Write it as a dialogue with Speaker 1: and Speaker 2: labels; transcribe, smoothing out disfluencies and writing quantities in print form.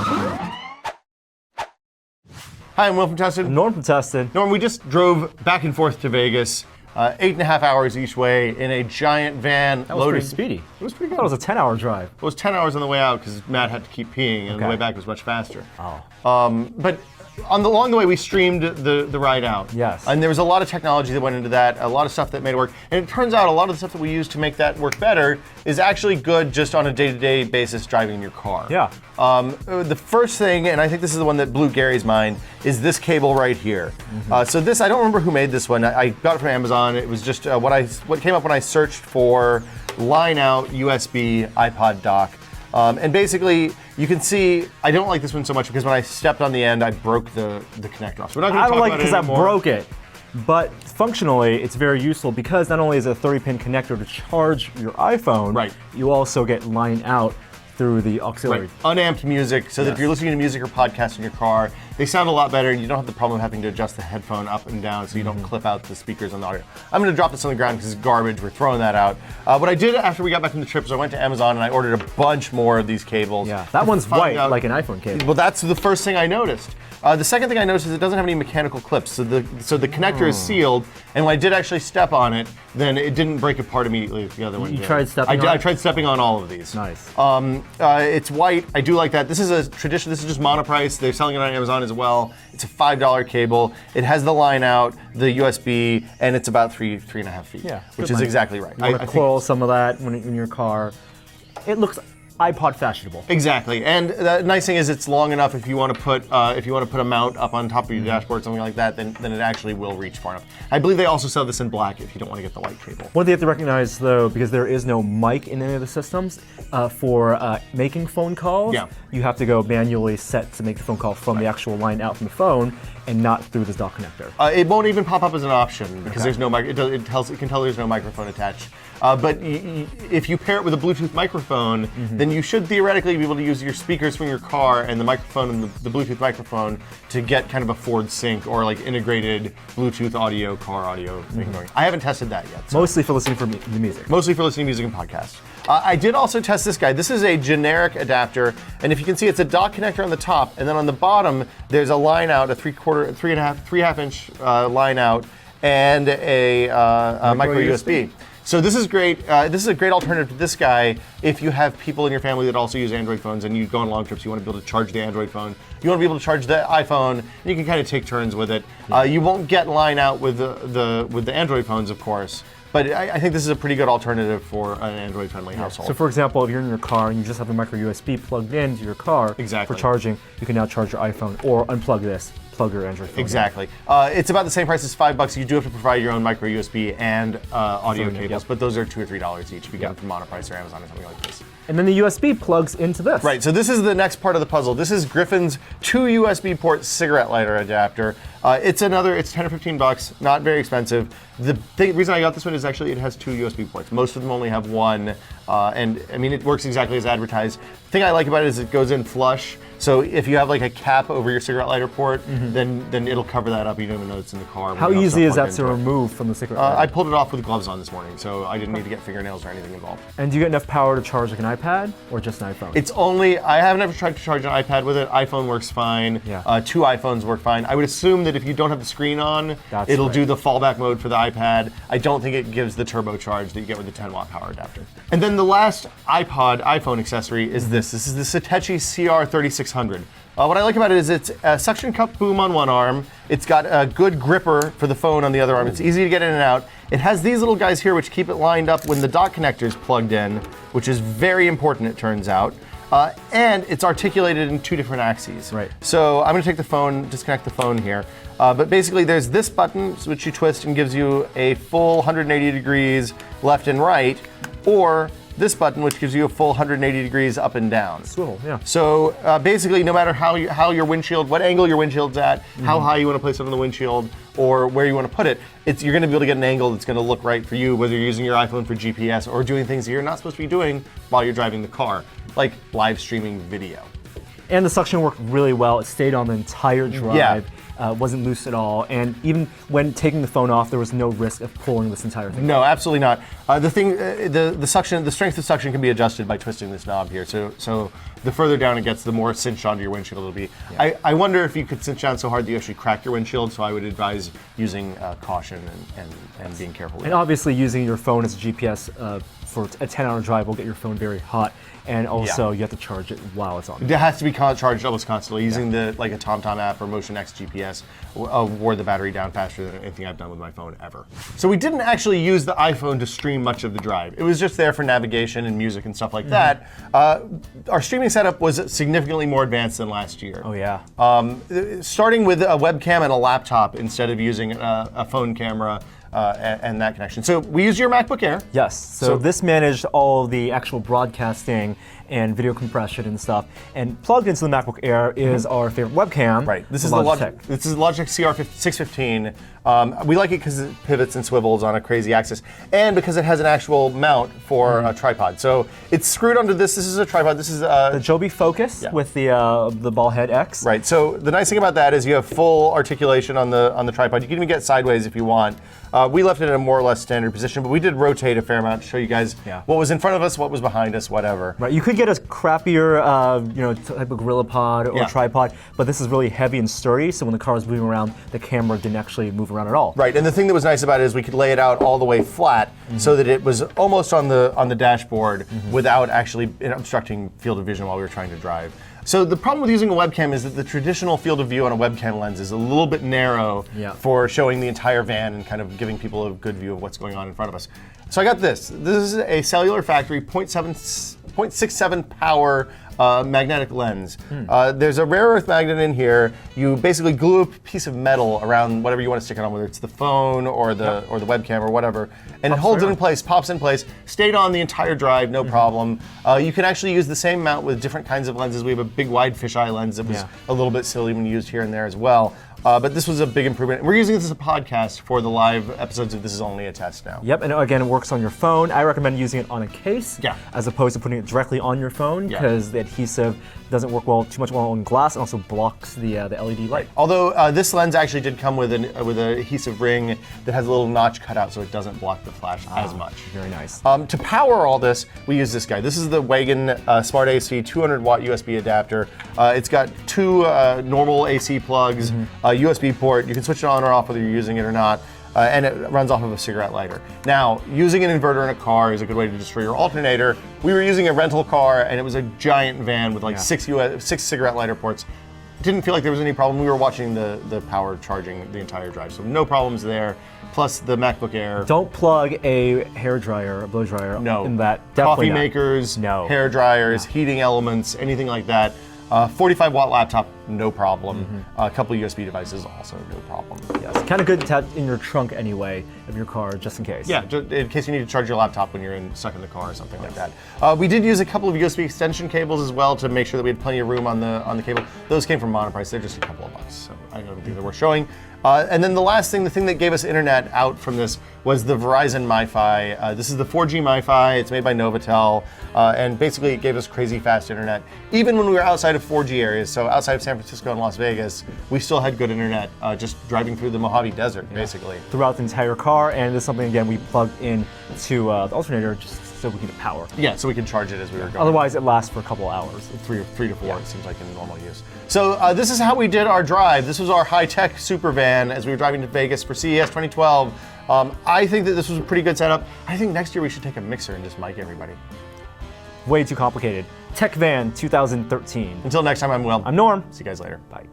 Speaker 1: Hi, I'm Will from Tested.
Speaker 2: Norm from Tested.
Speaker 1: Norm, we just drove back and forth to Vegas, 8.5 hours each way in a giant van.
Speaker 2: That was
Speaker 1: loaded.
Speaker 2: pretty speedy.
Speaker 1: It was pretty good.
Speaker 2: I thought it was a 10-hour drive.
Speaker 1: It was 10 hours on the way out because Matt had to keep peeing, and the way back was much faster.
Speaker 2: Oh.
Speaker 1: But along the way, we streamed the ride out.
Speaker 2: Yes.
Speaker 1: And there was a lot of technology that went into that, a lot of stuff that made it work. And it turns out a lot of the stuff that we use to make that work better is actually good just on a day-to-day basis driving in your car.
Speaker 2: Yeah.
Speaker 1: The first thing, and I think this is the one that blew Gary's mind, is this cable right here. So this, I don't remember who made this one. I got it from Amazon. It was just what came up when I searched for line out USB iPod dock. And basically, you can see, I don't like this one so much because when I stepped on the end, I broke the connector off. So we're not going to talk about it anymore.
Speaker 2: I don't like it because I broke it. But functionally, it's very useful because not only is it a 30-pin connector to charge your iPhone,
Speaker 1: right,
Speaker 2: you also get line out through the auxiliary.
Speaker 1: Right. Unamped music, so that if you're listening to music or podcasts in your car, they sound a lot better and you don't have the problem of having to adjust the headphone up and down so you don't clip out the speakers on the audio. I'm going to drop this on the ground because it's garbage. We're throwing that out. What I did after we got back from the trip is I went to Amazon and I ordered a bunch more of these cables.
Speaker 2: Yeah, that one's white, like an iPhone cable.
Speaker 1: Well, that's the first thing I noticed. The second thing I noticed is it doesn't have any mechanical clips, so the connector is sealed, and when I did actually step on it, then it didn't break apart immediately if the other one did.
Speaker 2: You tried stepping on it?
Speaker 1: I tried stepping on all of these.
Speaker 2: Nice.
Speaker 1: It's white. I do like that. This is a tradition. This is just monoprice. They're selling it on Amazon as well. It's a $5 cable. It has the line out, the USB, and it's about 3.5 feet.
Speaker 2: Yeah,
Speaker 1: which is exactly right.
Speaker 2: You want to coil some of that in your car. It looks iPod fashionable.
Speaker 1: Exactly, and the nice thing is it's long enough if you want to put a mount up on top of your dashboard, something like that, then it actually will reach far enough. I believe they also sell this in black if you don't want to get the white cable.
Speaker 2: One thing you have to recognize though, because there is no mic in any of the systems, for making phone calls, you have to go manually set to make the phone call from the actual line out from the phone and not through this dock connector.
Speaker 1: It won't even pop up as an option because there's no mic. It can tell there's no microphone attached. But if you pair it with a Bluetooth microphone, then you should theoretically be able to use your speakers from your car and the microphone and the Bluetooth microphone to get kind of a forward sync or like integrated Bluetooth audio, car audio thing going. I haven't tested that yet. So.
Speaker 2: Mostly for listening to music.
Speaker 1: Mostly for listening to music and podcasts. I did also test this guy. This is a generic adapter, and if you can see, it's a dock connector on the top, and then on the bottom, there's a line out, a 3.5 inch line out, and a micro USB. So this is great. This is a great alternative to this guy if you have people in your family that also use Android phones and you go on long trips, you want to be able to charge the Android phone. You want to be able to charge the iPhone, and you can kind of take turns with it. You won't get line out with the Android phones, of course. But I think this is a pretty good alternative for an Android-friendly household.
Speaker 2: So for example, if you're in your car and you just have a micro USB plugged into your car for charging, you can now charge your iPhone or unplug this, plug your Android phone.
Speaker 1: Exactly. It's about the same price as $5. You do have to provide your own micro USB and audio cables, but those are $2 or $3 each if you get them from Monoprice or Amazon or something like this.
Speaker 2: And then the USB plugs into this.
Speaker 1: Right, so this is the next part of the puzzle. This is Griffin's 2 USB port cigarette lighter adapter. It's 10 or $15, not very expensive. The reason I got this one is actually it has 2 USB ports. Most of them only have 1, and I mean it works exactly as advertised. The thing I like about it is it goes in flush. So if you have like a cap over your cigarette lighter port, then it'll cover that up. You don't even know it's in the car.
Speaker 2: How easy is that to remove from the cigarette lighter?
Speaker 1: I pulled it off with gloves on this morning, so I didn't need to get fingernails or anything involved.
Speaker 2: And do you get enough power to charge like an iPad or just an iPhone?
Speaker 1: It's only, I haven't ever tried to charge an iPad with it. iPhone works fine. 2 iPhones work fine. I would assume that if you don't have the screen on, it'll do the fallback mode for the iPad. I don't think it gives the turbocharge that you get with the 10-watt power adapter. And then the last iPhone accessory is this. This is the Satechi CR-3600. What I like about it is it's a suction cup boom on one arm. It's got a good gripper for the phone on the other arm. It's easy to get in and out. It has these little guys here which keep it lined up when the dock connector is plugged in, which is very important, it turns out. And it's articulated in 2 different axes.
Speaker 2: Right.
Speaker 1: So I'm going to take the phone, disconnect the phone here. But basically there's this button which you twist and gives you a full 180 degrees left and right, or this button, which gives you a full 180 degrees up and down.
Speaker 2: Swivel, yeah.
Speaker 1: So basically, no matter how your windshield, what angle your windshield's at, how high you want to place it on the windshield, or where you want to put it, you're going to be able to get an angle that's going to look right for you, whether you're using your iPhone for GPS or doing things that you're not supposed to be doing while you're driving the car, like live streaming video.
Speaker 2: And the suction worked really well. It stayed on the entire drive. Wasn't loose at all. And even when taking the phone off, there was no risk of pulling this entire thing.
Speaker 1: No, absolutely not. The suction, the strength of suction can be adjusted by twisting this knob here. So the further down it gets, the more cinched onto your windshield it'll be. Yeah. I wonder if you could cinch down so hard that you actually crack your windshield. So I would advise using caution and being careful with it.
Speaker 2: And obviously using your phone as a GPS for a 10-hour drive will get your phone very hot. And also, you have to charge it while it's on.
Speaker 1: It has to be charged almost constantly. Using a TomTom app or Motion X GPS wore the battery down faster than anything I've done with my phone ever. So we didn't actually use the iPhone to stream much of the drive. It was just there for navigation and music and stuff like that. Our streaming setup was significantly more advanced than last year.
Speaker 2: Oh yeah.
Speaker 1: Starting with a webcam and a laptop instead of using a phone camera. And that connection. So we use your MacBook Air.
Speaker 2: Yes. So this managed all the actual broadcasting and video compression and stuff. And plugged into the MacBook Air is our favorite webcam.
Speaker 1: Right. This is the Logitech. This is the Logitech CR-3600. We like it because it pivots and swivels on a crazy axis, and because it has an actual mount for a tripod. So it's screwed onto this. This is a tripod. This is
Speaker 2: the Joby Focus with the ball head X.
Speaker 1: Right. So the nice thing about that is you have full articulation on the tripod. You can even get sideways if you want. We left it in a more or less standard position, but we did rotate a fair amount to show you guys what was in front of us, what was behind us, whatever.
Speaker 2: Right. You could get a crappier, type of Gorillapod or tripod, but this is really heavy and sturdy. So when the car was moving around, the camera didn't actually move around at all.
Speaker 1: Right. And the thing that was nice about it is we could lay it out all the way flat, so that it was almost on the dashboard without actually obstructing field of vision while we were trying to drive. So the problem with using a webcam is that the traditional field of view on a webcam lens is a little bit narrow for showing the entire van and kind of giving people a good view of what's going on in front of us. So I got this. This is a CellularFactory 0.67 power magnetic lens. There's a rare earth magnet in here. You basically glue a piece of metal around whatever you want to stick it on, whether it's the phone or the webcam or whatever, and it holds it in place, pops in place, stayed on the entire drive, no problem. You can actually use the same mount with different kinds of lenses. We have a big wide fisheye lens that was a little bit silly when used here and there as well. But this was a big improvement. We're using this as a podcast for the live episodes of This Is Only a Test now.
Speaker 2: Yep, and again, it works on your phone. I recommend using it on a case as opposed to putting it directly on your phone, because the adhesive doesn't work too much well on glass and also blocks the LED light.
Speaker 1: Although this lens actually did come with an adhesive ring that has a little notch cut out so it doesn't block the flash as much.
Speaker 2: Very nice.
Speaker 1: To power all this, we use this guy. This is the Wagan SmartAC 200-watt USB adapter. It's got two normal AC plugs, a USB port. You can switch it on or off whether you're using it or not. And it runs off of a cigarette lighter. Now, using an inverter in a car is a good way to destroy your alternator. We were using a rental car, and it was a giant van with like six cigarette lighter ports. Didn't feel like there was any problem. We were watching the power charging the entire drive, so no problems there. Plus the MacBook Air.
Speaker 2: Don't plug a hair dryer, a blow dryer in that. Definitely
Speaker 1: Coffee makers, hair dryers, heating elements, anything like that. 45-watt laptop, no problem. A couple of USB devices, also no problem.
Speaker 2: Yes, kind of good to have in your trunk anyway of your car, just in case.
Speaker 1: Yeah, in case you need to charge your laptop when you're stuck in the car or something like that. We did use a couple of USB extension cables as well to make sure that we had plenty of room on the cable. Those came from Monoprice. They're just a couple of bucks, so I don't think they're worth showing. And then the last thing, the thing that gave us internet out from this was the Verizon MiFi. This is the 4G MiFi. It's made by Novatel, and basically it gave us crazy fast internet. Even when we were outside of 4G areas, so outside of San Francisco and Las Vegas, we still had good internet just driving through the Mojave Desert, basically.
Speaker 2: Throughout the entire car, and this is something, again, we plugged in to the alternator just so we could power.
Speaker 1: Yeah, so we could charge it as we were going.
Speaker 2: Otherwise, it lasts for a couple hours.
Speaker 1: Three to four, it seems like in normal use. So this is how we did our drive. This was our high-tech super van as we were driving to Vegas for CES 2012. I think that this was a pretty good setup. I think next year we should take a mixer and just mic everybody.
Speaker 2: Way too complicated. Tech Van 2013.
Speaker 1: Until next time, I'm Will.
Speaker 2: I'm Norm.
Speaker 1: See you guys later.
Speaker 2: Bye.